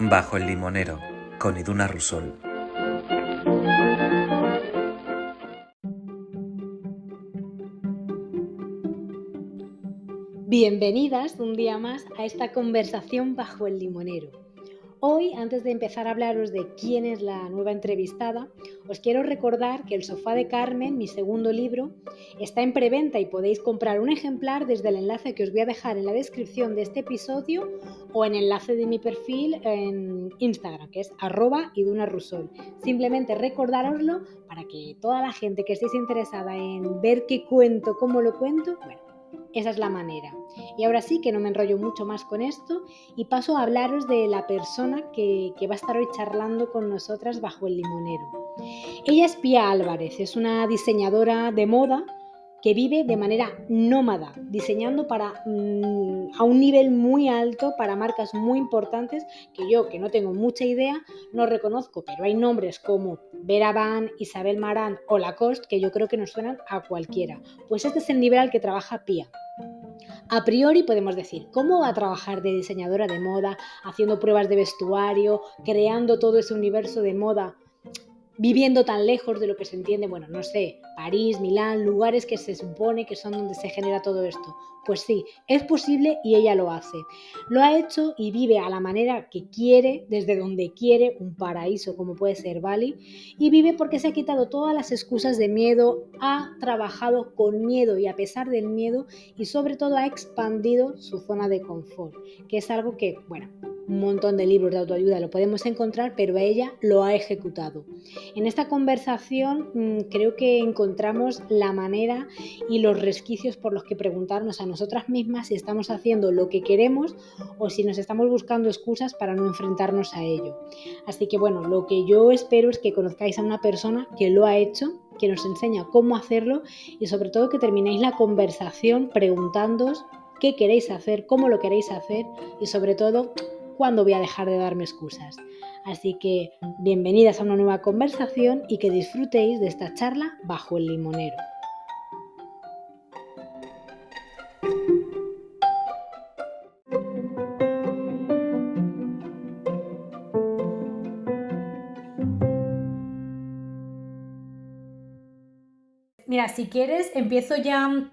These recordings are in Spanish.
Bajo el limonero, con Iduna Rusol. Bienvenidas un día más a esta conversación bajo el limonero. Hoy, antes de empezar a hablaros de quién es la nueva entrevistada, os quiero recordar que El sofá de Carmen, mi segundo libro, está en preventa y podéis comprar un ejemplar desde el enlace que os voy a dejar en la descripción de este episodio o en el enlace de mi perfil en Instagram, que es @idunarusol. Simplemente recordároslo para que toda la gente que estéis interesada en ver qué cuento, cómo lo cuento, bueno, esa es la manera. Y ahora sí que no me enrollo mucho más con esto y paso a hablaros de la persona que va a estar hoy charlando con nosotras bajo el limonero. Ella es Pía Álvarez, es una diseñadora de moda que vive de manera nómada, diseñando a un nivel muy alto para marcas muy importantes que yo, que no tengo mucha idea, no reconozco, pero hay nombres como Vera Van, Isabel Marant o Lacoste que yo creo que nos suenan a cualquiera. Pues este es el nivel al que trabaja Pía. A priori podemos decir, ¿cómo va a trabajar de diseñadora de moda, haciendo pruebas de vestuario, creando todo ese universo de moda, viviendo tan lejos de lo que se entiende, bueno, no sé, París, Milán, lugares que se supone que son donde se genera todo esto? Pues sí, es posible y ella lo hace. Lo ha hecho y vive a la manera que quiere, desde donde quiere, un paraíso como puede ser Bali, y vive porque se ha quitado todas las excusas de miedo, ha trabajado con miedo y a pesar del miedo y sobre todo ha expandido su zona de confort, que es algo que, bueno, un montón de libros de autoayuda lo podemos encontrar, pero ella lo ha ejecutado. En esta conversación creo que encontramos la manera y los resquicios por los que preguntarnos a nosotras mismas si estamos haciendo lo que queremos o si nos estamos buscando excusas para no enfrentarnos a ello. Así que bueno, lo que yo espero es que conozcáis a una persona que lo ha hecho, que nos enseña cómo hacerlo y sobre todo que terminéis la conversación preguntándoos qué queréis hacer, cómo lo queréis hacer y sobre todo cuándo voy a dejar de darme excusas. Así que bienvenidas a una nueva conversación y que disfrutéis de esta charla bajo el limonero. Mira, si quieres, empiezo ya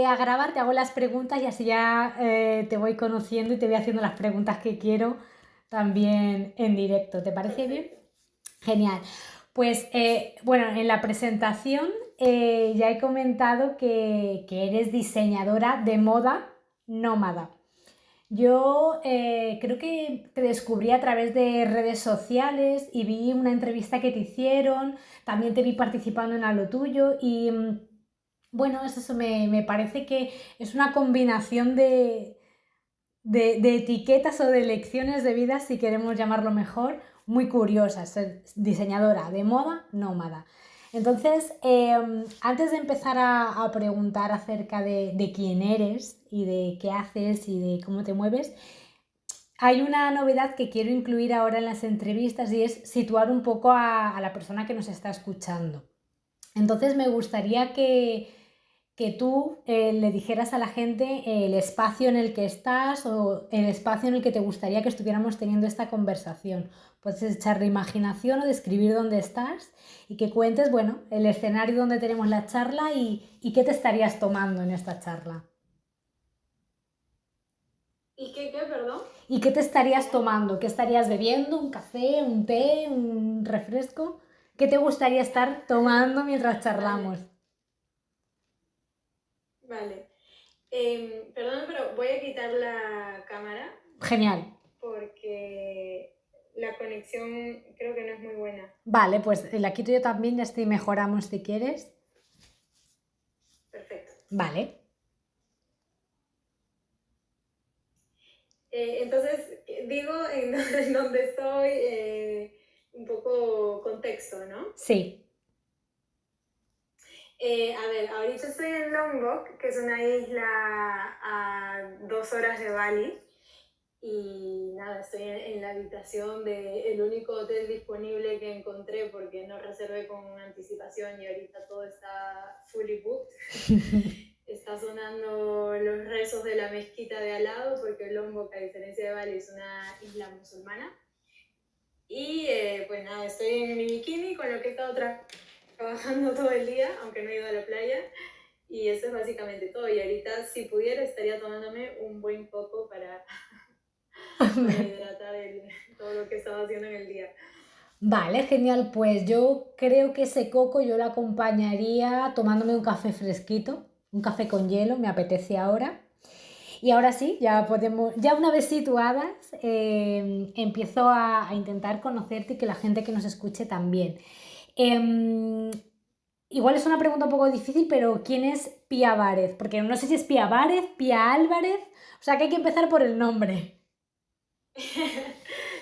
a grabar, te hago las preguntas y así ya te voy conociendo y te voy haciendo las preguntas que quiero también en directo. ¿Te parece bien? Genial. Pues bueno, en la presentación ya he comentado que eres diseñadora de moda nómada. Yo creo que te descubrí a través de redes sociales y vi una entrevista que te hicieron, también te vi participando en algo tuyo y bueno, eso me parece que es una combinación de etiquetas o de lecciones de vida, si queremos llamarlo mejor, muy curiosas, ser diseñadora de moda nómada. Entonces, antes de empezar a preguntar acerca de quién eres y de qué haces y de cómo te mueves, hay una novedad que quiero incluir ahora en las entrevistas y es situar un poco a la persona que nos está escuchando. Entonces, me gustaría que tú le dijeras a la gente el espacio en el que estás o el espacio en el que te gustaría que estuviéramos teniendo esta conversación. Puedes echarle imaginación o describir dónde estás y que cuentes, bueno, el escenario donde tenemos la charla y qué te estarías tomando en esta charla. ¿Y qué, perdón? ¿Y qué te estarías tomando? ¿Qué estarías bebiendo? ¿Un café? ¿Un té? ¿Un refresco? ¿Qué te gustaría estar tomando mientras charlamos? Vale. Perdón, pero voy a quitar la cámara Genial. porque la conexión creo que no es muy buena. Vale, pues la quito yo también y así mejoramos si quieres. Perfecto. Vale. Entonces, digo en donde estoy, un poco contexto, ¿no? Sí. A ver, ahorita estoy en Lombok, que es una isla a 2 horas de Bali. Y nada, estoy en la habitación del único hotel disponible que encontré porque no reservé con anticipación y ahorita todo está fully booked. Está sonando los rezos de la mezquita de al lado porque Lombok, a diferencia de Bali, es una isla musulmana. Y pues nada, estoy en mi bikini con lo que he estado trabajando todo el día, aunque no he ido a la playa. Y eso es básicamente todo. Y ahorita, si pudiera, estaría tomándome un buen coco para hidratar todo lo que estaba haciendo en el día. Vale, genial. Pues yo creo que ese coco yo lo acompañaría tomándome un café fresquito, un café con hielo, me apetece ahora. Y ahora sí, ya podemos, ya una vez situadas, empiezo a intentar conocerte y que la gente que nos escuche también. Em, Igual es una pregunta un poco difícil, pero ¿quién es Pía Várez? Porque no sé si es Pía Várez, Pía Álvarez, o sea que hay que empezar por el nombre.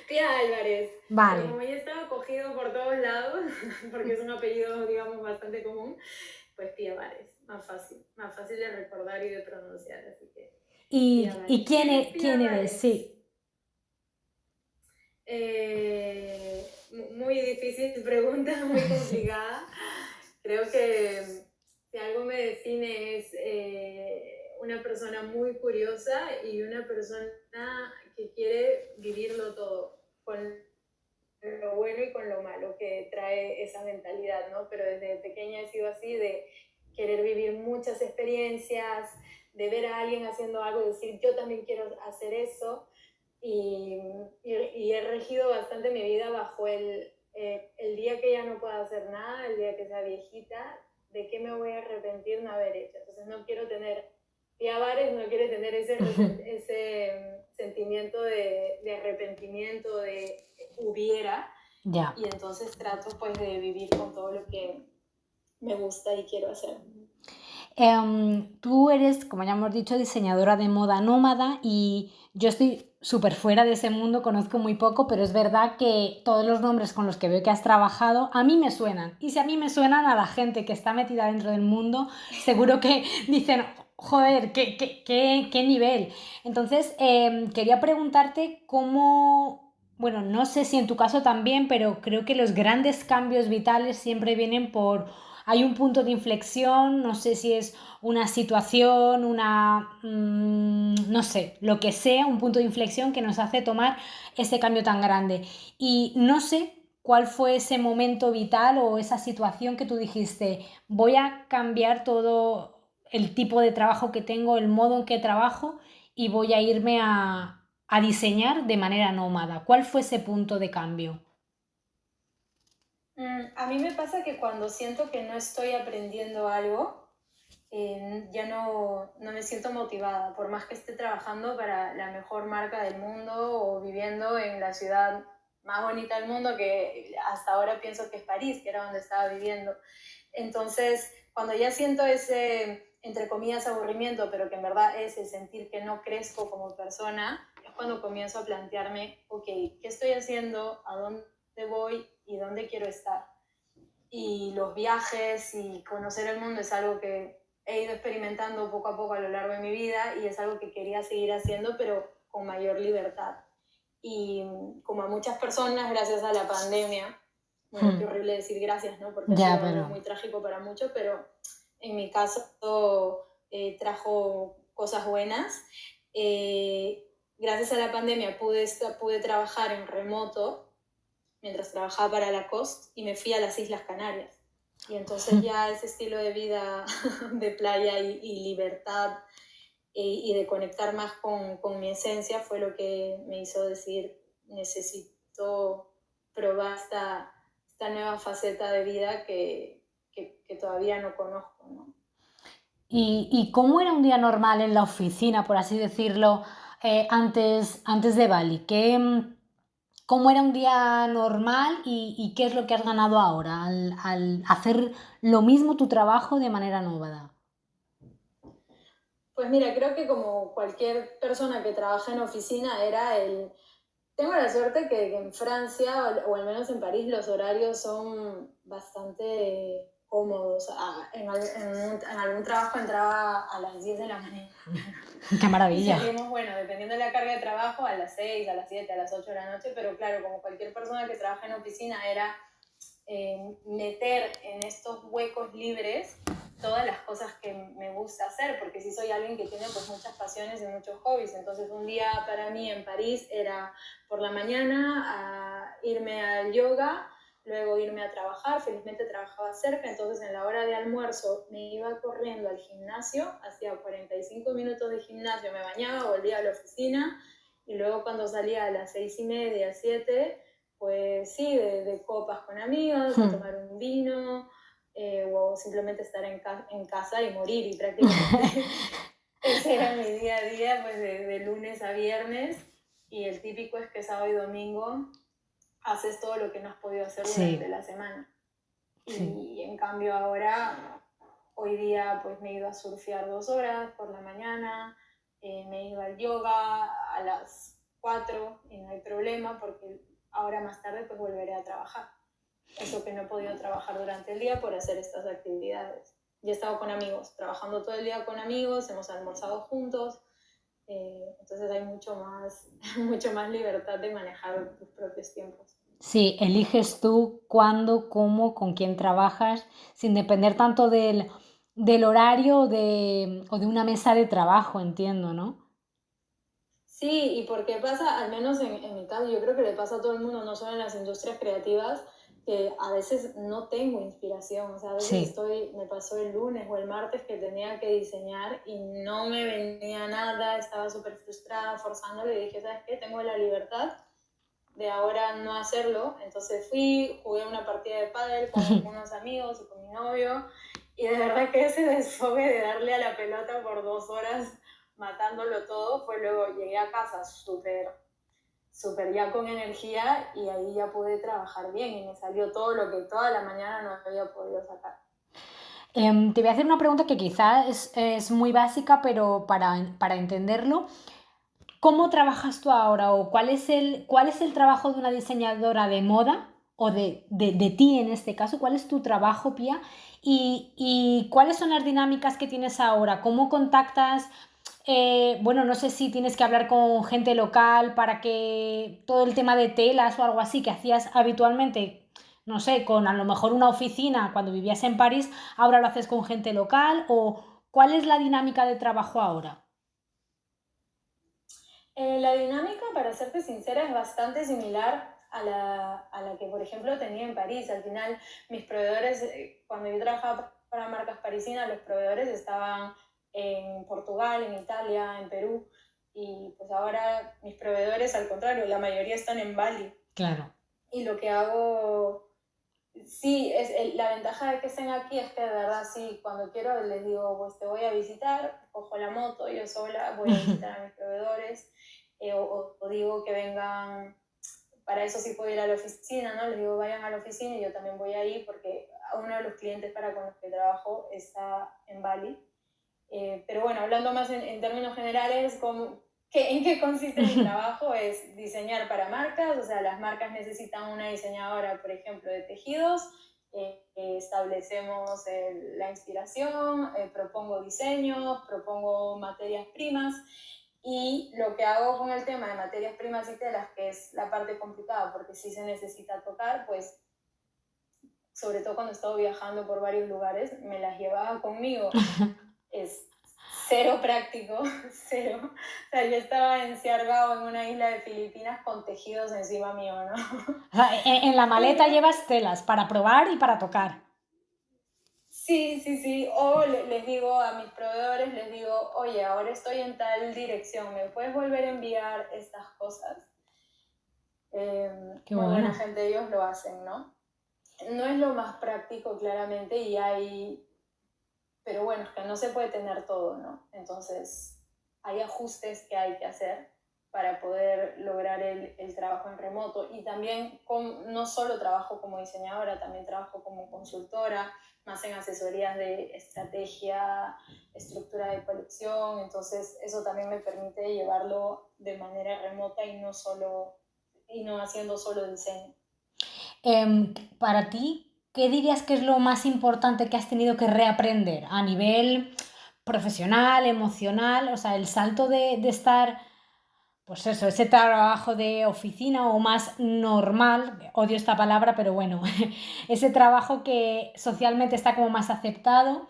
Pía Álvarez, pero Vale. como ya estaba cogido por todos lados, porque es un apellido, digamos, bastante común, pues Pía Álvarez, más fácil de recordar y de pronunciar, así que Pía ¿Y Álvarez. ¿Quién es Pía quién eres? Álvarez? Sí. Muy difícil pregunta, muy complicada. Creo que si algo me define es una persona muy curiosa y una persona que quiere vivirlo todo, con lo bueno y con lo malo que trae esa mentalidad, ¿no? Pero desde pequeña he sido así, de querer vivir muchas experiencias, de ver a alguien haciendo algo y decir, yo también quiero hacer eso. Y he regido bastante mi vida bajo el día que ya no pueda hacer nada, el día que sea viejita, de qué me voy a arrepentir no haber hecho. Entonces no quiero tener, Pía Bares no quiere tener ese sentimiento de arrepentimiento, de hubiera, Ya. y entonces trato pues de vivir con todo lo que me gusta y quiero hacer. Tú eres, como ya hemos dicho, diseñadora de moda nómada y yo estoy súper fuera de ese mundo, conozco muy poco, pero es verdad que todos los nombres con los que veo que has trabajado a mí me suenan. Y si a mí me suenan, a la gente que está metida dentro del mundo, seguro que dicen, joder, qué nivel. Entonces, quería preguntarte cómo, bueno, no sé si en tu caso también, pero creo que los grandes cambios vitales siempre vienen por hay un punto de inflexión, no sé si es una situación, no sé, lo que sea, un punto de inflexión que nos hace tomar ese cambio tan grande. Y no sé cuál fue ese momento vital o esa situación que tú dijiste, voy a cambiar todo el tipo de trabajo que tengo, el modo en que trabajo y voy a irme a diseñar de manera nómada. ¿Cuál fue ese punto de cambio? A mí me pasa que cuando siento que no estoy aprendiendo algo, ya no me siento motivada, por más que esté trabajando para la mejor marca del mundo o viviendo en la ciudad más bonita del mundo, que hasta ahora pienso que es París, que era donde estaba viviendo. Entonces, cuando ya siento ese, entre comillas, aburrimiento, pero que en verdad es el sentir que no crezco como persona, es cuando comienzo a plantearme, ok, ¿qué estoy haciendo? ¿A dónde voy? ¿Y dónde quiero estar? Y los viajes y conocer el mundo es algo que he ido experimentando poco a poco a lo largo de mi vida y es algo que quería seguir haciendo, pero con mayor libertad. Y como a muchas personas, gracias a la pandemia, bueno, qué horrible decir gracias, ¿no? Porque Ya, ha sido algo pero muy trágico para muchos, pero en mi caso trajo cosas buenas. Gracias a la pandemia pude trabajar en remoto mientras trabajaba para Lacoste y me fui a las Islas Canarias. Y entonces ya ese estilo de vida de playa y libertad y de conectar más con mi esencia fue lo que me hizo decir, necesito probar esta nueva faceta de vida que todavía no conozco, ¿no? ¿Y cómo era un día normal en la oficina, por así decirlo, antes de Bali? ¿Cómo era un día normal y qué es lo que has ganado ahora al hacer lo mismo tu trabajo de manera nómada? Pues mira, creo que como cualquier persona que trabaja en oficina era el... Tengo la suerte que en Francia, o al menos en París, los horarios son bastante cómodos. En algún trabajo entraba a las 10 de la mañana. ¡Qué Y maravilla! salimos, bueno, dependiendo de la carga de trabajo, a las 6, a las 7, a las 8 de la noche, pero claro, como cualquier persona que trabaja en oficina, era meter en estos huecos libres todas las cosas que me gusta hacer, porque sí soy alguien que tiene pues muchas pasiones y muchos hobbies. Entonces un día para mí en París era por la mañana irme al yoga, luego irme a trabajar. Felizmente trabajaba cerca, entonces en la hora de almuerzo me iba corriendo al gimnasio, hacía 45 minutos de gimnasio, me bañaba, volvía a la oficina, y luego cuando salía a las 6:30, 7, pues sí, de copas con amigos, a tomar un vino, o simplemente estar en casa y morir, y prácticamente ese era mi día a día, pues de lunes a viernes, y el típico es que sábado y domingo haces todo lo que no has podido hacer durante la semana. Y en cambio ahora, hoy día pues me he ido a surfear 2 horas por la mañana, me he ido al yoga a las 4 y no hay problema, porque ahora más tarde pues volveré a trabajar. Eso que no he podido trabajar durante el día por hacer estas actividades. Y he estado con amigos, trabajando todo el día con amigos, hemos almorzado juntos, entonces hay mucho más libertad de manejar tus propios tiempos. Sí, eliges tú cuándo, cómo, con quién trabajas, sin depender tanto del horario o de una mesa de trabajo, entiendo, ¿no? Sí, y porque pasa, al menos en mi caso, yo creo que le pasa a todo el mundo, no solo en las industrias creativas, que a veces no tengo inspiración. O sea, a veces me pasó el lunes o el martes que tenía que diseñar y no me venía nada, estaba súper frustrada, forzándolo, y dije, ¿sabes qué? Tengo la libertad de ahora no hacerlo. Entonces jugué una partida de pádel con unos amigos y con mi novio, y de verdad que ese desfogue de darle a la pelota por 2 horas matándolo todo, pues luego llegué a casa súper ya con energía, y ahí ya pude trabajar bien y me salió todo lo que toda la mañana no había podido sacar. Te voy a hacer una pregunta que quizás es muy básica, pero para entenderlo, ¿cómo trabajas tú ahora o cuál es el trabajo de una diseñadora de moda o de ti en este caso? ¿Cuál es tu trabajo, Pia? ¿Y cuáles son las dinámicas que tienes ahora? ¿Cómo contactas? Bueno, no sé si tienes que hablar con gente local para que todo el tema de telas o algo así que hacías habitualmente, no sé, con a lo mejor una oficina cuando vivías en París, ahora lo haces con gente local, o ¿cuál es la dinámica de trabajo ahora? La dinámica, para serte sincera, es bastante similar a la que, por ejemplo, tenía en París. Al final, mis proveedores, cuando yo trabajaba para marcas parisinas, los proveedores estaban en Portugal, en Italia, en Perú, y pues ahora mis proveedores, al contrario, la mayoría están en Bali. Claro. Y lo que hago, sí, la ventaja de que estén aquí es que de verdad, sí, cuando quiero les digo, pues te voy a visitar, cojo la moto, yo sola voy a visitar a mis proveedores, o digo que vengan, para eso sí puedo ir a la oficina, ¿no? Les digo, vayan a la oficina, y yo también voy ahí porque uno de los clientes con los que trabajo está en Bali. Pero bueno, hablando más en términos generales, ¿en qué consiste mi trabajo? Es diseñar para marcas. O sea, las marcas necesitan una diseñadora, por ejemplo, de tejidos. Establecemos la inspiración, propongo diseños, propongo materias primas, y lo que hago con el tema de materias primas y telas, que es la parte complicada porque sí se necesita tocar, pues sobre todo cuando he estado viajando por varios lugares, me las llevaba conmigo. Es cero práctico, cero. O sea, yo estaba en Siargao, en una isla de Filipinas, con tejidos encima mío, ¿no? O sea, en la maleta llevas telas para probar y para tocar. Sí. O les digo a mis proveedores, les digo, oye, ahora estoy en tal dirección, ¿me puedes volver a enviar estas cosas? Qué muy bueno. buena gente, ellos lo hacen, ¿no? No es lo más práctico, claramente, pero bueno, es que no se puede tener todo, ¿no? Entonces, hay ajustes que hay que hacer para poder lograr el trabajo en remoto. Y también no solo trabajo como diseñadora, también trabajo como consultora, más en asesorías de estrategia, estructura de colección. Entonces, eso también me permite llevarlo de manera remota y no haciendo solo diseño. Para ti, ¿qué dirías que es lo más importante que has tenido que reaprender a nivel profesional, emocional? O sea, el salto de estar, pues eso, ese trabajo de oficina o más normal, odio esta palabra, pero bueno, ese trabajo que socialmente está como más aceptado,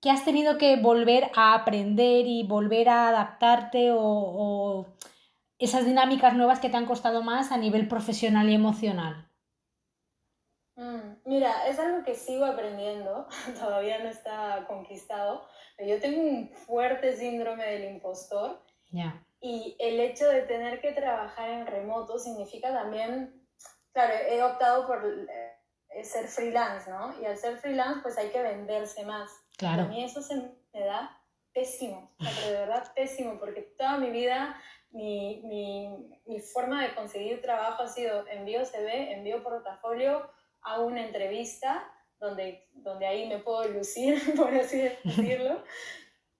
¿qué has tenido que volver a aprender y volver a adaptarte o esas dinámicas nuevas que te han costado más a nivel profesional y emocional? Mira, es algo que sigo aprendiendo, todavía no está conquistado, pero yo tengo un fuerte síndrome del impostor. Ya. Y el hecho de tener que trabajar en remoto significa también, claro, he optado por ser freelance, ¿no? Y al ser freelance, pues hay que venderse más. Y a Claro. mí eso se me da pésimo, o sea, pero de verdad pésimo, porque toda mi vida mi forma de conseguir trabajo ha sido envío CV, envío portafolio, hago una entrevista donde ahí me puedo lucir, por así decirlo,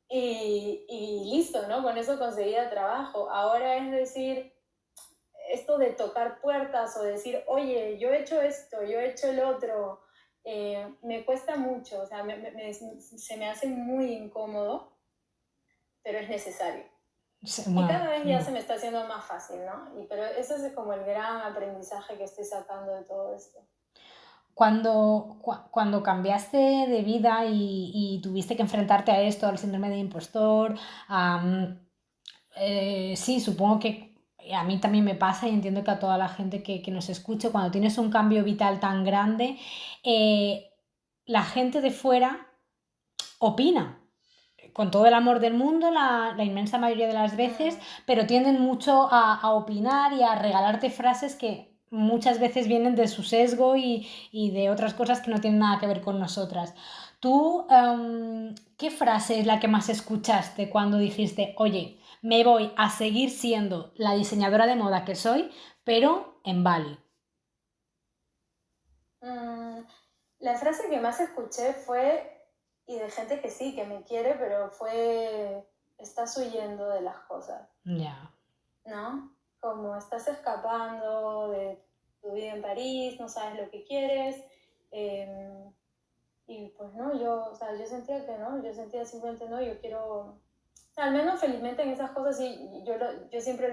y listo, ¿no? Con eso conseguía trabajo. Ahora es decir, esto de tocar puertas o decir, oye, yo he hecho esto, yo he hecho el otro, me cuesta mucho, o sea, se me hace muy incómodo, pero es necesario. Y Bueno, cada vez ya se me está haciendo más fácil, ¿no? Pero eso es como el gran aprendizaje que estoy sacando de todo esto. cuando cambiaste de vida y tuviste que enfrentarte a esto, al síndrome de impostor, sí, supongo que a mí también me pasa y entiendo que a toda la gente que nos escuche, cuando tienes un cambio vital tan grande, eh, la gente de fuera opina. Con todo el amor del mundo, la inmensa mayoría de las veces, pero tienden mucho a opinar y a regalarte frases que muchas veces vienen de su sesgo y de otras cosas que no tienen nada que ver con nosotras. ¿Tú qué frase es la que más escuchaste cuando dijiste, oye, me voy a seguir siendo la diseñadora de moda que soy, pero en Bali? Mm, la frase que más escuché fue, y de gente que sí, que me quiere, pero fue, estás huyendo de las cosas, Ya. ¿no? Como estás escapando de tu vida en París, no sabes lo que quieres. eh, y pues no, yo, o sea, yo sentía que no, yo sentía simplemente no, yo quiero, o sea, al menos felizmente en esas cosas sí, yo siempre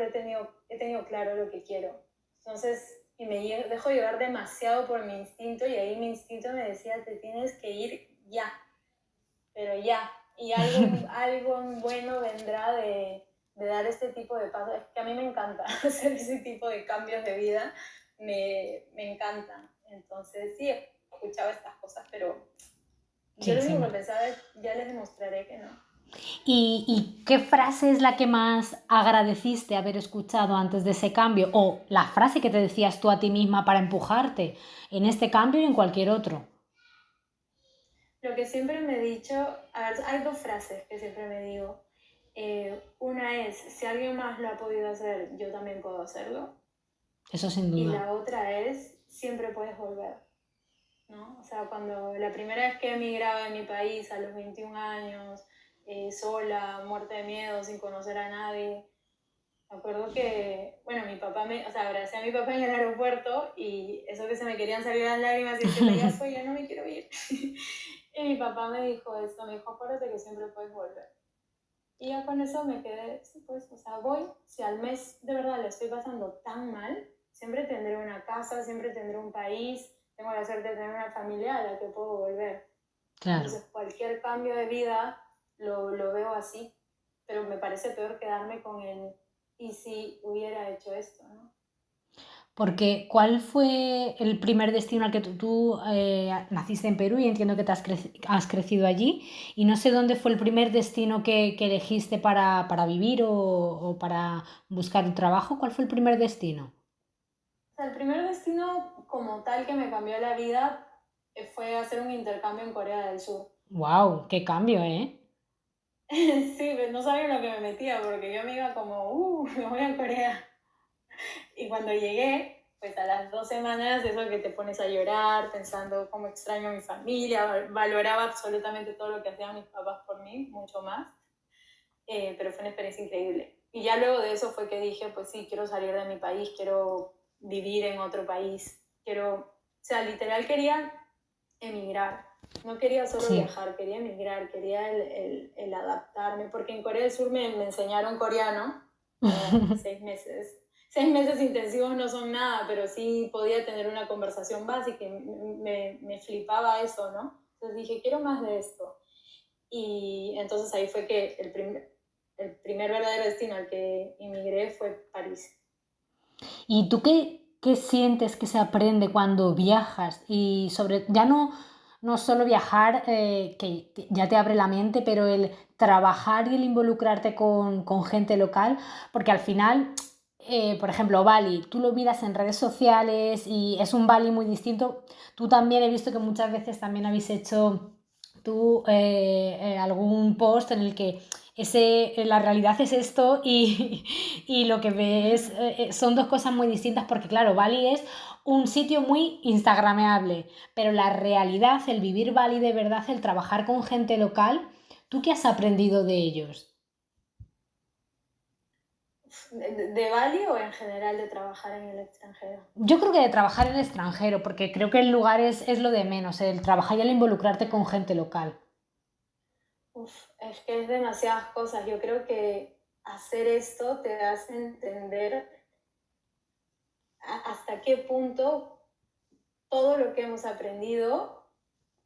he tenido claro lo que quiero. Entonces, y dejo llevar demasiado por mi instinto y ahí mi instinto me decía, te tienes que ir ya, pero ya. Y algo bueno vendrá de dar este tipo de pasos. Es que a mí me encanta hacer ese tipo de cambios de vida, me encantan. Entonces, sí, he escuchado estas cosas, pero yo Sí, lo sí. único que pensaba es, ya les demostraré que no. ¿Y qué frase es la que más agradeciste haber escuchado antes de ese cambio? O la frase que te decías tú a ti misma para empujarte en este cambio y en cualquier otro. Lo que siempre me he dicho, a ver, hay dos frases que siempre me digo. Una es, si alguien más lo ha podido hacer, yo también puedo hacerlo. Eso sin Y duda. la otra es, siempre puedes volver, ¿no? O sea, cuando la primera vez que emigraba de mi país a los 21 años, sola, muerta de miedo, sin conocer a nadie, me acuerdo que, bueno, o sea, abracé a mi papá en el aeropuerto y eso que se me querían salir las lágrimas y decirle, ya fue, ya no me quiero ir. Y mi papá me dijo esto, me dijo, acuérdate que siempre puedes volver. Y ya con eso me quedé, sí, pues, o sea, voy, si al mes de verdad le estoy pasando tan mal, siempre tendré una casa, siempre tendré un país, tengo la suerte de tener una familia a la que puedo volver. Claro. Entonces, cualquier cambio de vida lo veo así, pero me parece peor quedarme con el, y si hubiera hecho esto, ¿no? Porque ¿cuál fue el primer destino al que tú naciste en Perú y entiendo que has crecido allí? Y no sé dónde fue el primer destino que elegiste para vivir o para buscar un trabajo. ¿Cuál fue el primer destino? O sea, el primer destino como tal que me cambió la vida fue hacer un intercambio en Corea del Sur. ¡Wow! ¡Qué cambio, eh! Sí, pero no sabía en lo que me metía, porque yo me iba como, me voy a Corea. Y cuando llegué, pues a las 2 semanas, eso que te pones a llorar, pensando cómo extraño a mi familia, valoraba absolutamente todo lo que hacían mis papás por mí, mucho más, pero fue una experiencia increíble. Y ya luego de eso fue que dije, pues sí, quiero salir de mi país, quiero vivir en otro país, o sea, literal quería emigrar. No quería solo Sí. viajar, quería emigrar, quería el adaptarme, porque en Corea del Sur me enseñaron coreano, 6 meses. 6 meses intensivos no son nada, pero sí podía tener una conversación básica y me flipaba eso, ¿no? Entonces dije, quiero más de esto. Y entonces ahí fue que el primer verdadero destino al que emigré fue París. ¿Y tú qué sientes que se aprende cuando viajas? Y sobre, ya no solo viajar, que ya te abre la mente, pero el trabajar y el involucrarte con gente local, porque al final, por ejemplo, Bali, tú lo miras en redes sociales y es un Bali muy distinto. Tú también he visto que muchas veces también habéis hecho tú algún post en el que la realidad es esto y lo que ves son dos cosas muy distintas porque claro, Bali es un sitio muy instagrameable, pero la realidad, el vivir Bali de verdad, el trabajar con gente local, ¿tú qué has aprendido de ellos? ¿De Bali o en general de trabajar en el extranjero? Yo creo que de trabajar en el extranjero, porque creo que el lugar es lo de menos, el trabajar y el involucrarte con gente local. Es que es demasiadas cosas. Yo creo que hacer esto te hace entender hasta qué punto todo lo que hemos aprendido,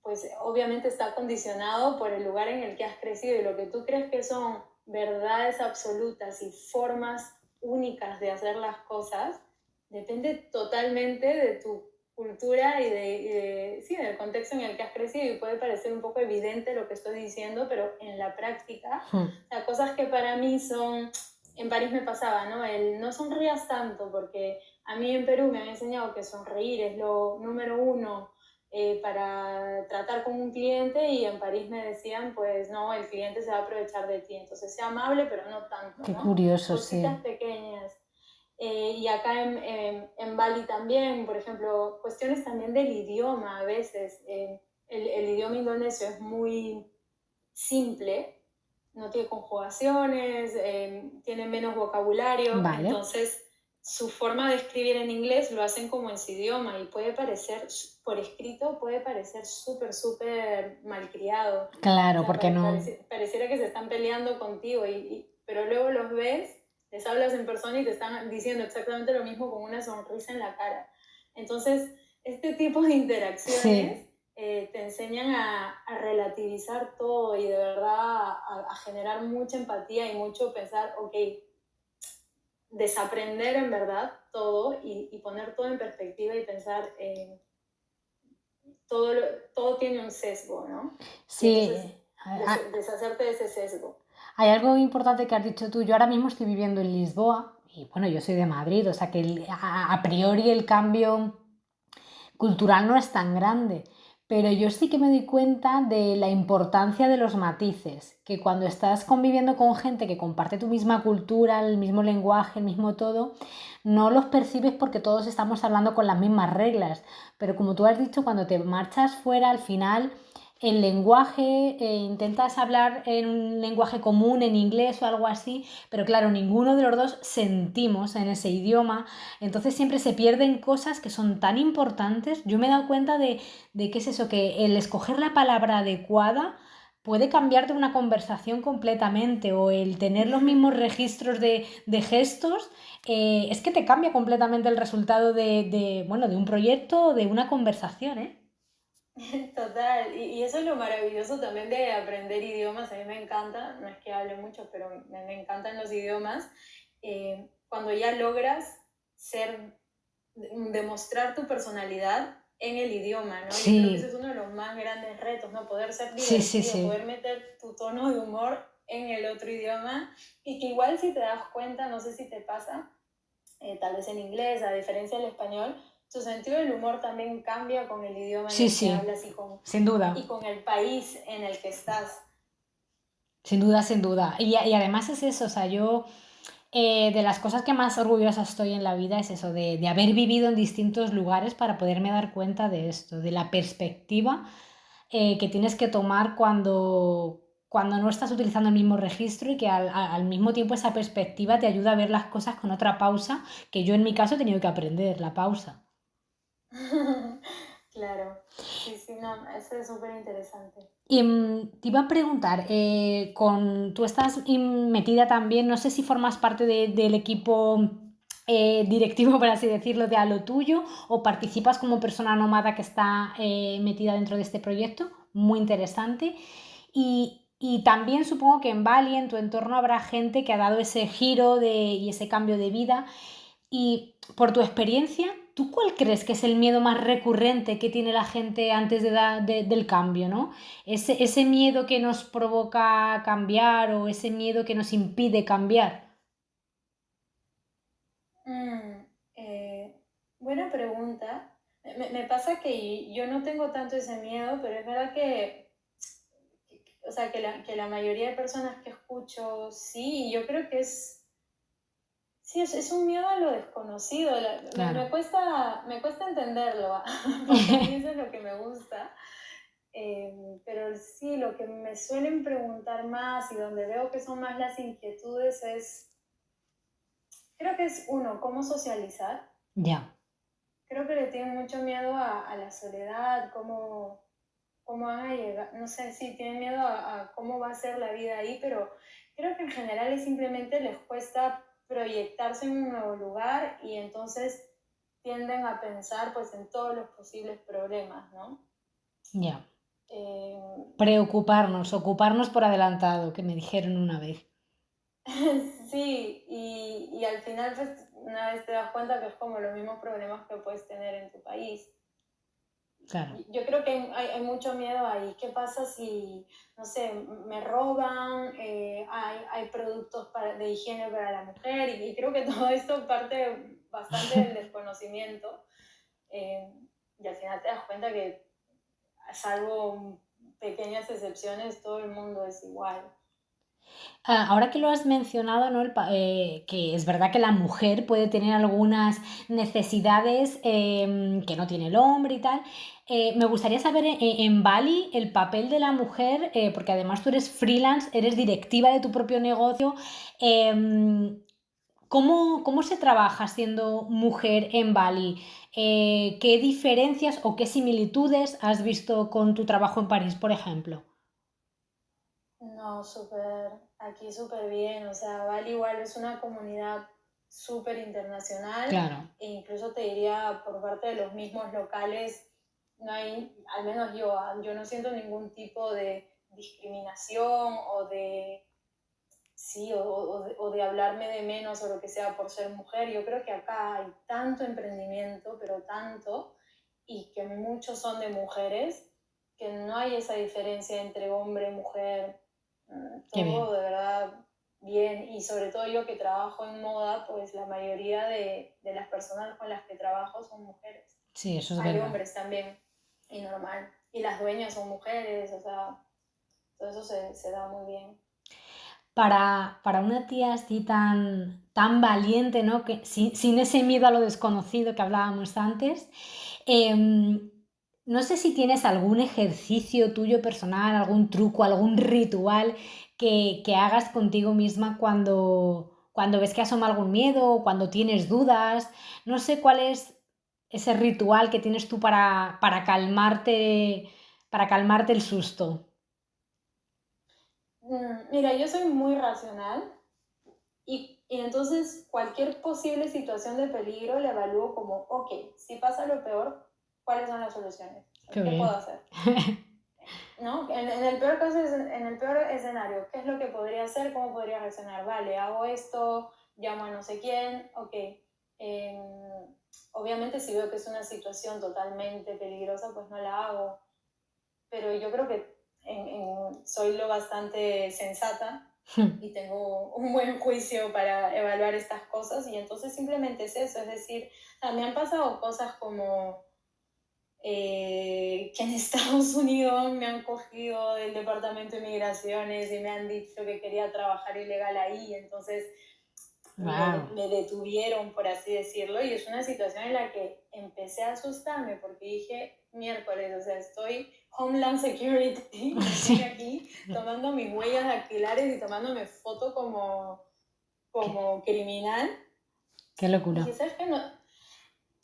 pues obviamente está condicionado por el lugar en el que has crecido y lo que tú crees que son verdades absolutas y formas únicas de hacer las cosas, depende totalmente de tu cultura y sí, del contexto en el que has crecido y puede parecer un poco evidente lo que estoy diciendo, pero en la práctica, o sea, cosas que para mí son, en París me pasaba, ¿no? El no sonrías tanto porque a mí en Perú me han enseñado que sonreír es lo número uno para tratar con un cliente y en París me decían, pues no, el cliente se va a aprovechar de ti, entonces sea amable pero no tanto, Qué ¿no? curioso, Cositas sí. pequeñas. Y acá en Bali también, por ejemplo, cuestiones también del idioma a veces. El idioma indonesio es muy simple, no tiene conjugaciones, tiene menos vocabulario, Vale. entonces su forma de escribir en inglés lo hacen como en su idioma y puede parecer, por escrito, puede parecer súper malcriado. Claro, O sea, porque no. pareciera que se están peleando contigo, pero luego los ves, les hablas en persona y te están diciendo exactamente lo mismo con una sonrisa en la cara. Entonces, este tipo de interacciones... Sí. Te enseñan a relativizar todo y de verdad a generar mucha empatía y mucho pensar, ok, desaprender en verdad todo y poner todo en perspectiva y pensar, todo tiene un sesgo, ¿no? Y entonces Sí. deshacerte de ese sesgo. Hay algo importante que has dicho tú. Yo ahora mismo estoy viviendo en Lisboa y bueno, yo soy de Madrid, o sea que a priori el cambio cultural no es tan grande, pero yo sí que me doy cuenta de la importancia de los matices, que cuando estás conviviendo con gente que comparte tu misma cultura, el mismo lenguaje, el mismo todo, no los percibes porque todos estamos hablando con las mismas reglas, pero como tú has dicho, cuando te marchas fuera, al final el lenguaje, intentas hablar en un lenguaje común, en inglés o algo así, pero claro, ninguno de los dos sentimos en ese idioma, entonces siempre se pierden cosas que son tan importantes. Yo me he dado cuenta de qué es eso, que el escoger la palabra adecuada puede cambiarte una conversación completamente o el tener los mismos registros de gestos, es que te cambia completamente el resultado bueno, de un proyecto o de una conversación, ¿eh? Total, y eso es lo maravilloso también de aprender idiomas, a mí me encanta, no es que hable mucho, pero me encantan los idiomas, cuando ya logras demostrar tu personalidad en el idioma, ¿no? Sí. Yo creo que ese es uno de los más grandes retos, ¿no? Poder ser Sí, divertido, sí, sí. poder meter tu tono de humor en el otro idioma y que igual si te das cuenta, no sé si te pasa, tal vez en inglés, a diferencia del español, tu sentido del humor también cambia con el idioma en el que hablas sin duda. y con el país en el que estás. Sin duda, sin duda. Y además es eso, o sea, yo de las cosas que más orgullosa estoy en la vida es eso, de haber vivido en distintos lugares para poderme dar cuenta de esto, de la perspectiva que tienes que tomar cuando no estás utilizando el mismo registro y que al mismo tiempo esa perspectiva te ayuda a ver las cosas con otra pausa, que yo en mi caso he tenido que aprender, la pausa. Claro, sí, no, eso es súper interesante. Y te iba a preguntar, tú estás metida también, no sé si formas parte del equipo directivo, por así decirlo, de A lo Tuyo, o participas como persona nómada que está metida dentro de este proyecto, muy interesante. Y Y también supongo que en Bali, en tu entorno, habrá gente que ha dado ese giro y ese cambio de vida. Y por tu experiencia, ¿tú cuál crees que es el miedo más recurrente que tiene la gente antes del cambio, ¿no? Ese miedo que nos provoca cambiar o ese miedo que nos impide cambiar. Mm, buena pregunta. Me pasa que yo no tengo tanto ese miedo, pero es verdad o sea, que la mayoría de personas que escucho, sí, yo creo que sí, es un miedo a lo desconocido. Claro. Me cuesta entenderlo, porque a mí eso es lo que me gusta. Pero sí, lo que me suelen preguntar más y donde veo que son más las inquietudes creo que es uno, cómo socializar. Ya, Creo que le tienen mucho miedo a la soledad, cómo van a llegar, no sé si tienen miedo a cómo va a ser la vida ahí, pero creo que en general es simplemente les cuesta proyectarse en un nuevo lugar y entonces tienden a pensar pues en todos los posibles problemas, ¿no? ya. Eh, Preocuparnos, ocuparnos por adelantado, que me dijeron una vez. sí, y al final pues una vez te das cuenta que es como los mismos problemas que puedes tener en tu país. Claro. Yo creo que hay mucho miedo ahí. ¿Qué pasa si, no sé, me roban? Hay productos de higiene para la mujer y creo que todo esto parte bastante del desconocimiento. eh, y al final te das cuenta que, salvo pequeñas excepciones, todo el mundo es igual. Ahora que lo has mencionado, ¿no? Que es verdad que la mujer puede tener algunas necesidades que no tiene el hombre y tal. Me gustaría saber en Bali el papel de la mujer, porque además tú eres freelance, eres directiva de tu propio negocio. em, ¿Cómo se trabaja siendo mujer en Bali? ¿Qué diferencias o qué similitudes has visto con tu trabajo en París, por ejemplo? No, aquí súper bien. O sea, Bali igual es una comunidad súper internacional Claro, e incluso te diría por parte de los mismos locales, no hay, al menos yo no siento ningún tipo de discriminación sí, o de hablarme de menos o lo que sea por ser mujer. Yo creo que acá hay tanto emprendimiento, pero tanto, y que muchos son de mujeres, que no hay esa diferencia entre hombre, mujer, qué todo bien. de verdad bien. Y sobre todo yo que trabajo en moda, pues la mayoría de las personas con las que trabajo son mujeres. Sí, eso es Hay verdad. hombres también, y normal. Y las dueñas son mujeres, o sea, todo eso se da muy bien. Para una tía así tan valiente, ¿no? Que sin ese miedo a lo desconocido que hablábamos antes, em, no sé si tienes algún ejercicio tuyo personal, algún truco, algún ritual que hagas contigo misma cuando ves que asoma algún miedo o cuando tienes dudas. No sé cuál es ese ritual que tienes tú para calmarte el susto. Mira, yo soy muy racional y entonces cualquier posible situación de peligro la evalúo como, ok, si pasa lo peor, ¿cuáles son las soluciones? Qué ¿Qué puedo bien. hacer? ¿No? En el peor caso, en el peor escenario, ¿qué es lo que podría hacer? ¿Cómo podría reaccionar? Vale, hago esto, llamo a no sé quién, ok. Obviamente si veo que es una situación totalmente peligrosa, pues no la hago. Pero yo creo que soy lo bastante sensata y tengo un buen juicio para evaluar estas cosas y entonces simplemente es eso, es decir, me han pasado cosas como que en Estados Unidos me han cogido del Departamento de Migraciones y me han dicho que quería trabajar ilegal ahí, entonces Wow. me detuvieron, por así decirlo, y es una situación en la que empecé a asustarme porque dije, miércoles, o sea, estoy Homeland Security, me tiene Sí. aquí tomando mis huellas dactilares y tomándome foto como criminal. Qué Y locura. dije, ¿sabes qué? No,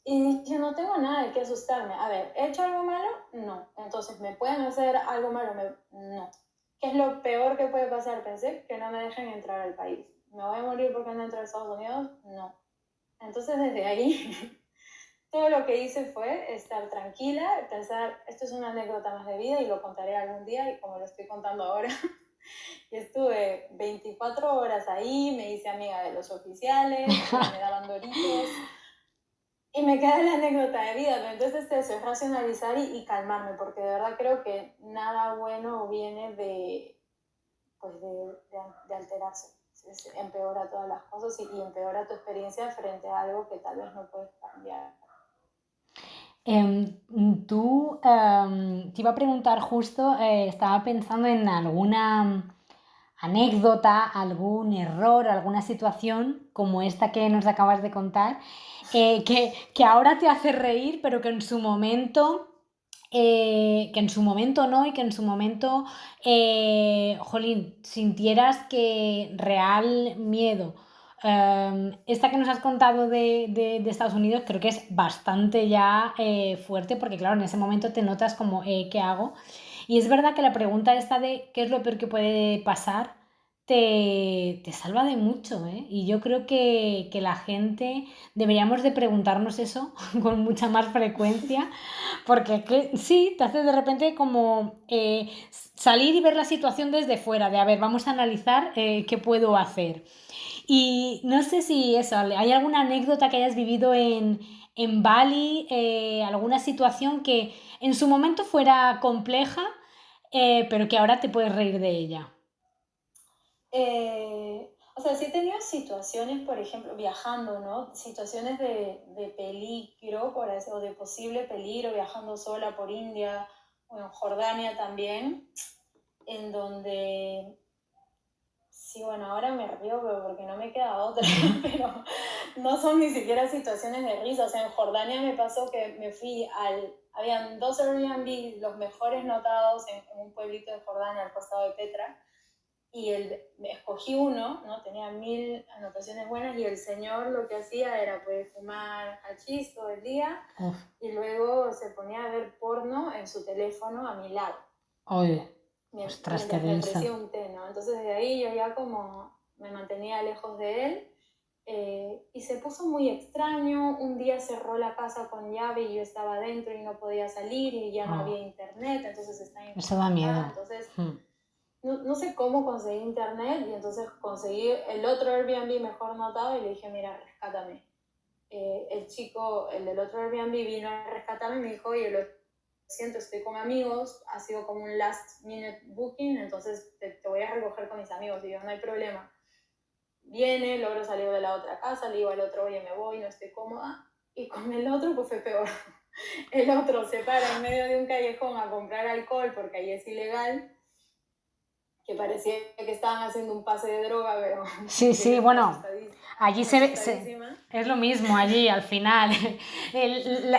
y dije, no tengo nada de qué asustarme. A ver, ¿he hecho algo malo? No. Entonces, ¿me pueden hacer algo malo? No. ¿Qué es lo peor que puede pasar? Pensé que no me dejen entrar al país. ¿Me voy a morir porque no entro a Estados Unidos? No. Entonces, desde ahí, todo lo que hice fue estar tranquila, pensar, esto es una anécdota más de vida y lo contaré algún día y como lo estoy contando ahora. Y estuve 24 horas ahí, me hice amiga de los oficiales, me daban doritos. Y me queda la anécdota de vida, pero entonces eso es racionalizar y calmarme, porque de verdad creo que nada bueno viene pues de alterarse. Empeora todas las cosas y empeora tu experiencia frente a algo que tal vez no puedes cambiar. Te iba a preguntar justo, estaba pensando en alguna anécdota, algún error, alguna situación como esta que nos acabas de contar, que ahora te hace reír, pero que en su momento no, y que en su momento, jolín, sintieras que real miedo. Esta que nos has contado de Estados Unidos creo que es bastante ya fuerte, porque claro, en ese momento te notas como, ¿qué hago? Y es verdad que la pregunta esta de qué es lo peor que puede pasar te salva de mucho, ¿eh? Y yo creo que la gente deberíamos de preguntarnos eso con mucha más frecuencia, porque sí, te hace de repente como salir y ver la situación desde fuera, de a ver, vamos a analizar qué puedo hacer. Y no sé si eso, ¿hay alguna anécdota que hayas vivido en Bali, alguna situación que en su momento fuera compleja, pero que ahora te puedes reír de ella? O sea, sí he tenido situaciones, por ejemplo, viajando, ¿no? Situaciones de peligro, o de posible peligro, viajando sola por India o en Jordania también, en donde, sí, bueno, ahora me río porque no me queda otra, pero no son ni siquiera situaciones de risa. O sea, en Jordania me pasó que habían 2 Airbnb, los mejores notados en un pueblito de Jordania al costado de Petra, y escogí uno, ¿no? Tenía 1000 anotaciones buenas, y el señor lo que hacía era pues fumar hachís todo el día y luego se ponía a ver porno en su teléfono a mi lado. Oye, Mientras me ofrecía un té, ¿no? Entonces de ahí yo ya como me mantenía lejos de él, y se puso muy extraño. Un día cerró la casa con llave y yo estaba adentro y no podía salir y ya no había internet, entonces estaba eso da miedo. Entonces no sé cómo conseguí internet, y entonces conseguí el otro Airbnb mejor notado y le dije, mira, rescátame. El chico, el del otro Airbnb, vino a rescatarme y me dijo, oye, lo siento, estoy con amigos, ha sido como un last minute booking, entonces te voy a recoger con mis amigos. Y yo, no hay problema. Viene, logro salir de la otra casa, le digo al otro, oye, me voy, no estoy cómoda. Y con el otro pues fue peor. El otro se para en medio de un callejón a comprar alcohol porque ahí es ilegal, que parecía que estaban haciendo un pase de droga, pero... Sí, bueno, allí es lo mismo, allí al final.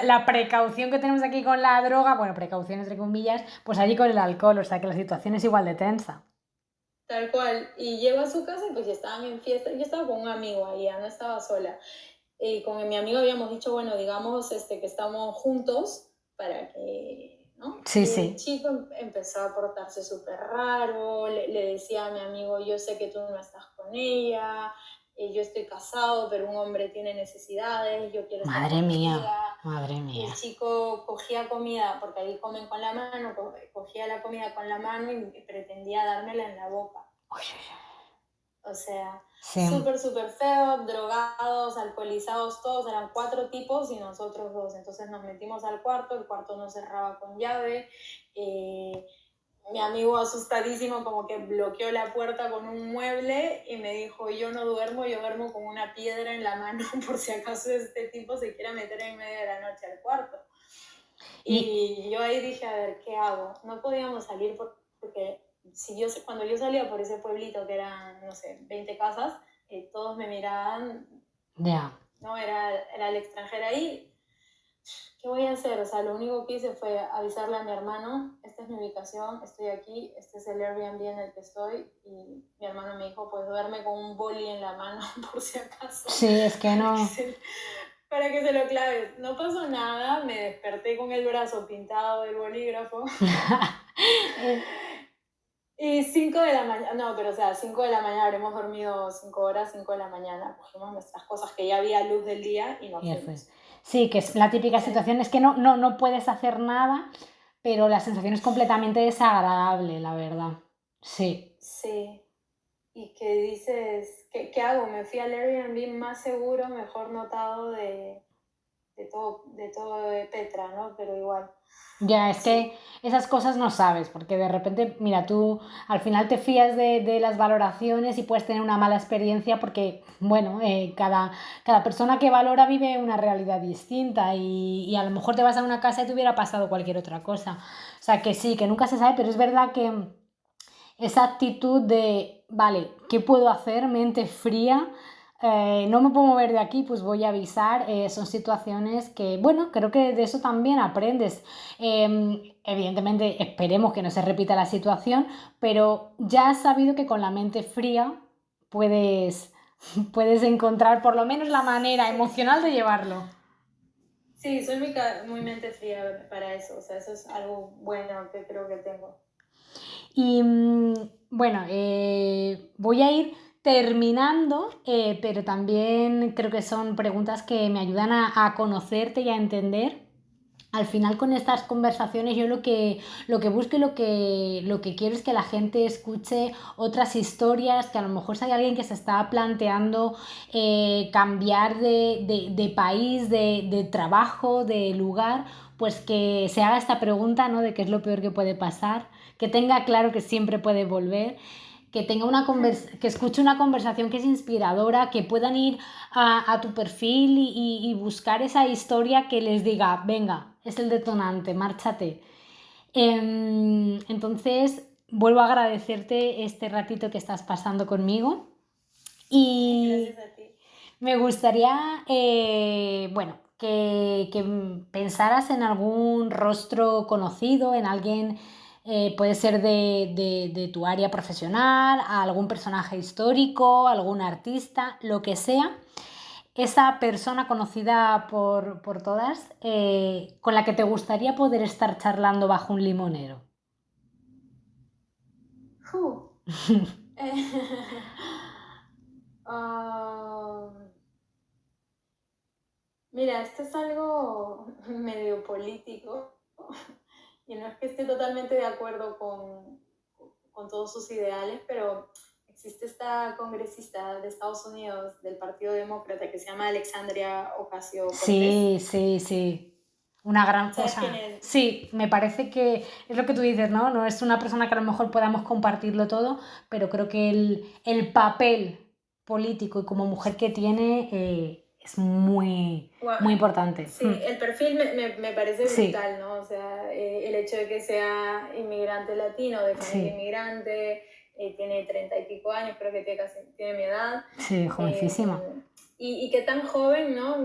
La precaución que tenemos aquí con la droga, bueno, precaución entre comillas, pues allí con el alcohol, o sea que la situación es igual de tensa. Tal cual. Y llego a su casa y pues ya estaban en fiesta. Yo estaba con un amigo ahí, ya no estaba sola. Y con mi amigo habíamos dicho, bueno, digamos que estamos juntos para que, ¿no? Sí, y sí. el chico empezó a portarse súper raro, le decía a mi amigo, yo sé que tú no estás con ella, yo estoy casado, pero un hombre tiene necesidades, yo quiero estar Madre mía, contigo. madre mía. El chico cogía comida, porque ahí comen con la mano, cogía la comida con la mano y pretendía dármela en la boca. O sea, Sí. súper feo, drogados, alcoholizados todos, eran 4 tipos y nosotros 2. Entonces nos metimos al cuarto, el cuarto no cerraba con llave. Mi amigo asustadísimo como que bloqueó la puerta con un mueble y me dijo, yo no duermo, yo duermo con una piedra en la mano por si acaso este tipo se quiera meter en medio de la noche al cuarto. Y yo ahí dije, a ver, ¿qué hago? No podíamos salir porque cuando yo salía por ese pueblito que eran, no sé, 20 casas, todos me miraban. Ya. No, era la extranjera ahí. ¿Qué voy a hacer? O sea, lo único que hice fue avisarle a mi hermano, esta es mi ubicación, estoy aquí, este es el Airbnb en el que estoy, y mi hermano me dijo, pues duerme con un boli en la mano por si acaso. Sí, es que no... Para que se lo claves. No pasó nada, me desperté con el brazo pintado del bolígrafo. Y 5 de la mañana, no, pero o sea, 5 de la mañana, habremos dormido 5 horas, 5 de la mañana, cogimos nuestras cosas, que ya había luz del día, y nos fuimos. Sí, que es la típica situación, es que no puedes hacer nada, pero la sensación es completamente desagradable, la verdad. Sí. Sí, y que dices, ¿qué hago? Me fui al Airbnb más seguro, mejor notado de todo de Petra, ¿no? Pero igual, Ya, es sí. que esas cosas no sabes, porque de repente, mira, tú al final te fías de las valoraciones y puedes tener una mala experiencia porque, bueno, cada persona que valora vive una realidad distinta y a lo mejor te vas a una casa y te hubiera pasado cualquier otra cosa. O sea, que sí, que nunca se sabe, pero es verdad que esa actitud de, vale, ¿qué puedo hacer? Mente fría, no me puedo mover de aquí, pues voy a avisar. Son situaciones que, bueno, creo que de eso también aprendes. Evidentemente, esperemos que no se repita la situación, pero ya has sabido que con la mente fría puedes, puedes encontrar por lo menos la manera Sí, emocional de llevarlo. sí, soy muy mente fría para eso, o sea, eso es algo bueno que creo que tengo. Y bueno, voy a ir terminando, pero también creo que son preguntas que me ayudan a conocerte y a entender. Al final con estas conversaciones yo lo que busco y lo que quiero es que la gente escuche otras historias, que a lo mejor si hay alguien que se está planteando cambiar de país, de trabajo, de lugar, pues que se haga esta pregunta, ¿no? De qué es lo peor que puede pasar, que tenga claro que siempre puede volver, que tenga que escuche una conversación que es inspiradora, que puedan ir a tu perfil y buscar esa historia que les diga, venga, es el detonante, márchate. Entonces, vuelvo a agradecerte este ratito que estás pasando conmigo y Gracias a ti. me gustaría, bueno, que pensaras en algún rostro conocido, en alguien, puede ser de tu área profesional, algún personaje histórico, algún artista, lo que sea, esa persona conocida por todas, con la que te gustaría poder estar charlando bajo un limonero. Fu. Ah, mira, esto es algo medio político y no es que esté totalmente de acuerdo con todos sus ideales, pero existe esta congresista de Estados Unidos del Partido Demócrata que se llama Alexandria Ocasio-Cortez. Sí, sí, sí. Una gran, o ¿Sabes quién sea, es? sí, me parece que es lo que tú dices, ¿no? No es una persona que a lo mejor podamos compartirlo todo, pero creo que el papel político y como mujer que tiene es muy, Guau, muy importante. sí, el perfil me parece Sí, brutal, ¿no? O sea, el hecho de que sea inmigrante latino, de familia sí, inmigrante, tiene 30 y pico años, creo que tiene mi edad, sí, jovencísima. eh, y que tan joven, ¿no?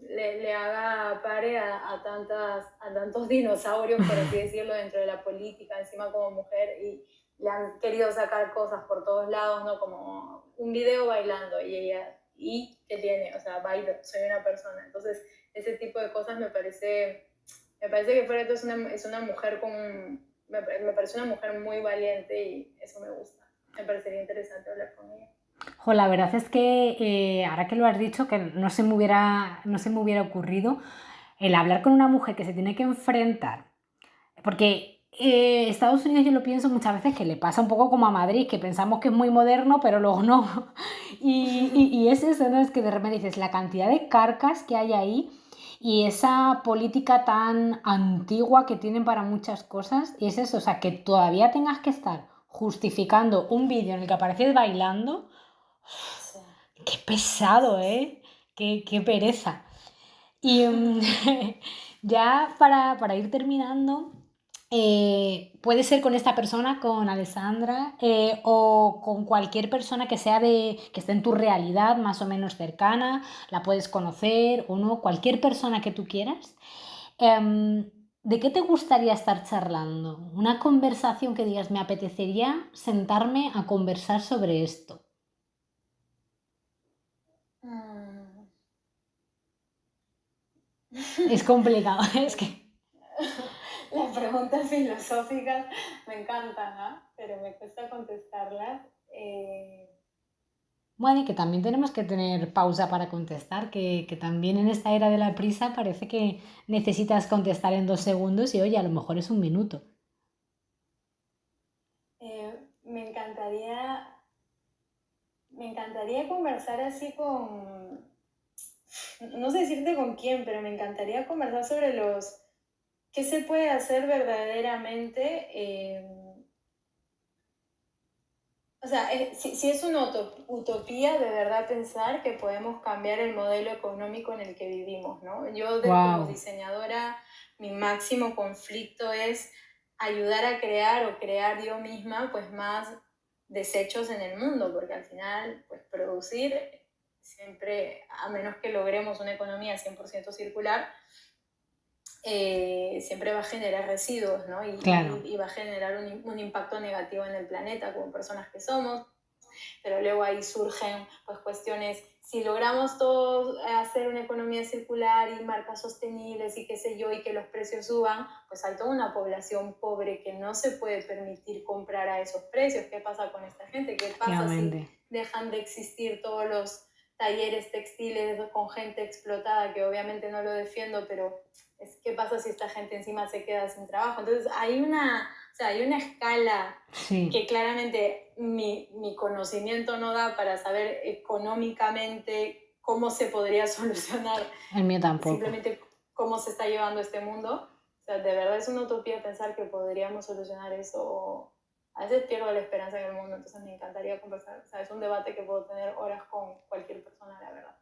Le haga pare a tantos dinosaurios, por así decirlo, dentro de la política, encima como mujer, y le han querido sacar cosas por todos lados, ¿no? Como un video bailando, y ella, ¿y qué tiene? O sea, bailo, soy una persona. Entonces, ese tipo de cosas me parece que Fred es una mujer me parece una mujer muy valiente y eso me gusta. Me parecería interesante hablar con ella. Jo, la verdad es que ahora que lo has dicho, que no se me hubiera ocurrido el hablar con una mujer que se tiene que enfrentar, porque Estados Unidos yo lo pienso muchas veces que le pasa un poco como a Madrid, que pensamos que es muy moderno, pero luego no. Y es eso, ¿no? Es que de repente dices, la cantidad de carcas que hay ahí y esa política tan antigua que tienen para muchas cosas, y es eso, o sea, que todavía tengas que estar justificando un vídeo en el que apareces bailando. Sí, Qué pesado, sí, sí. ¿eh? Qué pereza. Y ya para ir terminando, puede ser con esta persona, con Alessandra, o con cualquier persona que esté en tu realidad más o menos cercana, la puedes conocer o no, cualquier persona que tú quieras. ¿De qué te gustaría estar charlando? Una conversación que digas, me apetecería sentarme a conversar sobre esto. Mm. Es complicado, es que... Las preguntas filosóficas me encantan, ¿ah? Pero me cuesta contestarlas. Bueno, y que también tenemos que tener pausa para contestar, que también en esta era de la prisa parece que necesitas contestar en 2 segundos y oye, a lo mejor es un minuto. Me encantaría me encantaría conversar así con, no sé decirte con quién, pero me encantaría conversar sobre qué se puede hacer verdaderamente. O sea, si es una utopía de verdad pensar que podemos cambiar el modelo económico en el que vivimos, ¿no? Yo como diseñadora, mi máximo conflicto es ayudar a crear o crear yo misma pues más desechos en el mundo, porque al final pues producir siempre, a menos que logremos una economía 100% circular, siempre va a generar residuos, ¿no? Y va a generar un impacto negativo en el planeta como personas que somos, pero luego ahí surgen pues cuestiones, si logramos todos hacer una economía circular y marcas sostenibles y qué sé yo, y que los precios suban, pues hay toda una población pobre que no se puede permitir comprar a esos precios. ¿Qué pasa con esta gente? ¿Qué pasa si dejan de existir todos los talleres textiles con gente explotada? Que obviamente no lo defiendo, pero ¿qué pasa si esta gente encima se queda sin trabajo? Entonces hay una escala que claramente mi conocimiento no da para saber económicamente cómo se podría solucionar. El mío tampoco. Simplemente cómo se está llevando este mundo. O sea, de verdad es una utopía pensar que podríamos solucionar eso. A veces pierdo la esperanza en el mundo, entonces me encantaría conversar. O sea, es un debate que puedo tener horas con cualquier persona, la verdad.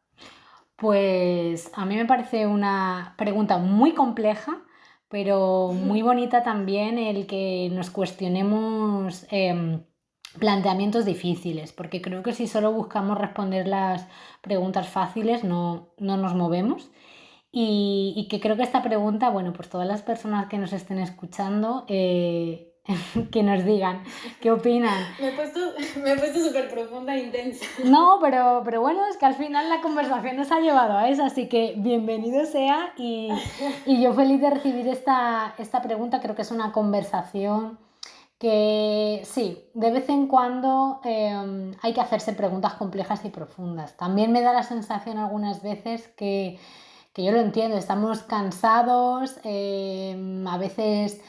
Pues a mí me parece una pregunta muy compleja, pero muy bonita también el que nos cuestionemos planteamientos difíciles, porque creo que si solo buscamos responder las preguntas fáciles no nos movemos. Y que creo que esta pregunta, bueno, pues todas las personas que nos estén escuchando, que nos digan qué opinan. Me he puesto súper profunda e intensa. No, pero bueno, es que al final la conversación nos ha llevado a eso, así que bienvenido sea y yo feliz de recibir esta pregunta. Creo que es una conversación que sí, de vez en cuando hay que hacerse preguntas complejas y profundas. También me da la sensación algunas veces que yo lo entiendo, estamos cansados, a veces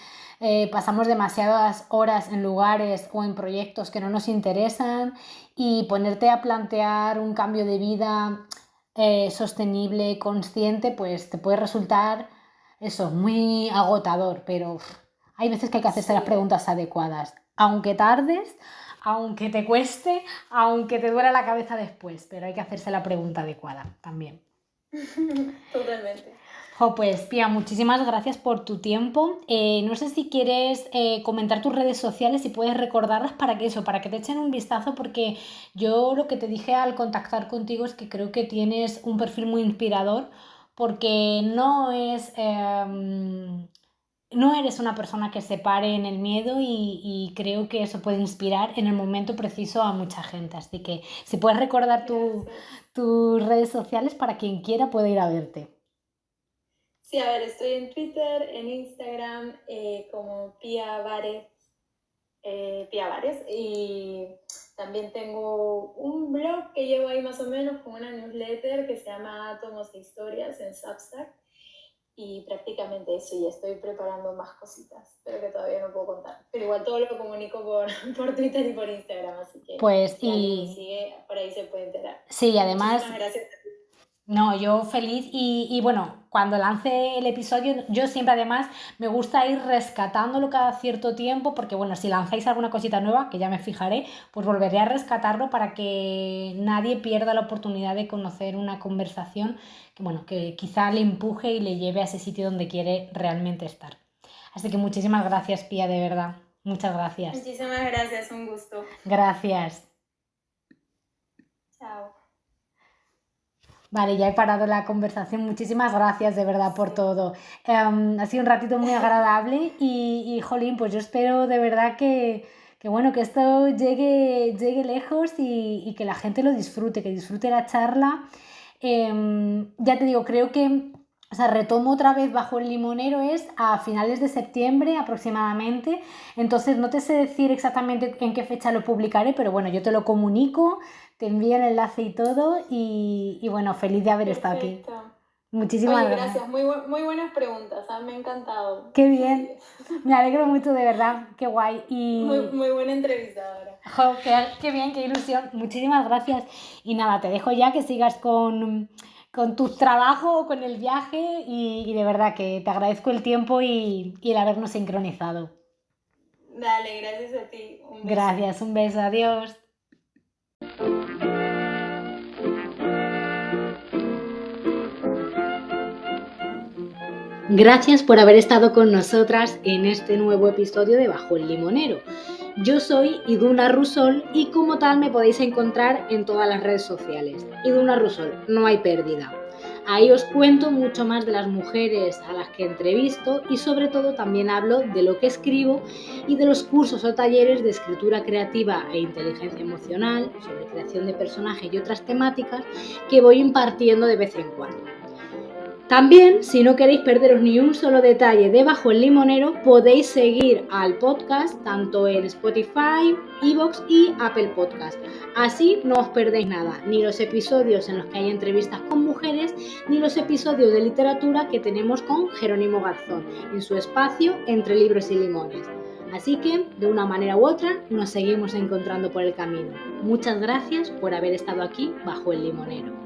pasamos demasiadas horas en lugares o en proyectos que no nos interesan, y ponerte a plantear un cambio de vida sostenible, consciente, pues te puede resultar eso, muy agotador, pero hay veces que hay que hacerse las preguntas adecuadas, aunque tardes, aunque te cueste, aunque te duela la cabeza después, pero hay que hacerse la pregunta adecuada también. Totalmente. Pues Pía, muchísimas gracias por tu tiempo. No sé si quieres comentar tus redes sociales y puedes recordarlas para que te echen un vistazo, porque yo lo que te dije al contactar contigo es que creo que tienes un perfil muy inspirador, porque no eres una persona que se pare en el miedo, y creo que eso puede inspirar en el momento preciso a mucha gente. Así que si puedes recordar tus redes sociales para quien quiera pueda ir a verte. Sí, a ver, estoy en Twitter, en Instagram, como Pía Vares, y también tengo un blog que llevo ahí más o menos con una newsletter que se llama Átomos e Historias en Substack, y prácticamente eso, y estoy preparando más cositas, pero que todavía no puedo contar. Pero igual todo lo comunico por Twitter y por Instagram, así que pues, si alguien me sigue, por ahí se puede enterar. Sí, y además... Muchísimas gracias. No, yo feliz, y bueno, cuando lance el episodio, yo siempre además me gusta ir rescatándolo cada cierto tiempo, porque bueno, si lanzáis alguna cosita nueva, que ya me fijaré, pues volveré a rescatarlo para que nadie pierda la oportunidad de conocer una conversación que, bueno, que quizá le empuje y le lleve a ese sitio donde quiere realmente estar. Así que muchísimas gracias, Pía, de verdad. Muchas gracias. Muchísimas gracias, un gusto. Gracias. Chao. Vale, ya he parado la conversación. Muchísimas gracias de verdad por todo. Ha sido un ratito muy agradable y jolín, pues yo espero de verdad que bueno, que esto llegue lejos y que la gente lo disfrute, que disfrute la charla. Ya te digo, creo que retomo otra vez Bajo el Limonero es a finales de septiembre aproximadamente. Entonces no te sé decir exactamente en qué fecha lo publicaré, pero bueno, yo te lo comunico, te envío el enlace y todo, y bueno, feliz de haber estado aquí. Muchísimas Oye, gracias. Muy buenas preguntas, me ha encantado. Qué bien. Me alegro mucho, de verdad. Qué guay. Y... Muy buena entrevistadora. Jo, qué bien, qué ilusión. Muchísimas gracias. Y nada, te dejo ya que sigas con tu trabajo, con el viaje y de verdad que te agradezco el tiempo y el habernos sincronizado. Dale, gracias a ti. Un beso. Gracias, un beso, adiós. Gracias por haber estado con nosotras en este nuevo episodio de Bajo el Limonero. Yo soy Iduna Rusol y como tal me podéis encontrar en todas las redes sociales. Iduna Rusol, no hay pérdida. Ahí os cuento mucho más de las mujeres a las que entrevisto y sobre todo también hablo de lo que escribo y de los cursos o talleres de escritura creativa e inteligencia emocional, sobre creación de personajes y otras temáticas que voy impartiendo de vez en cuando. También, si no queréis perderos ni un solo detalle de Bajo el Limonero, podéis seguir al podcast tanto en Spotify, iVoox y Apple Podcast. Así no os perdéis nada, ni los episodios en los que hay entrevistas con mujeres, ni los episodios de literatura que tenemos con Jerónimo Garzón, en su espacio Entre Libros y Limones. Así que, de una manera u otra, nos seguimos encontrando por el camino. Muchas gracias por haber estado aquí Bajo el Limonero.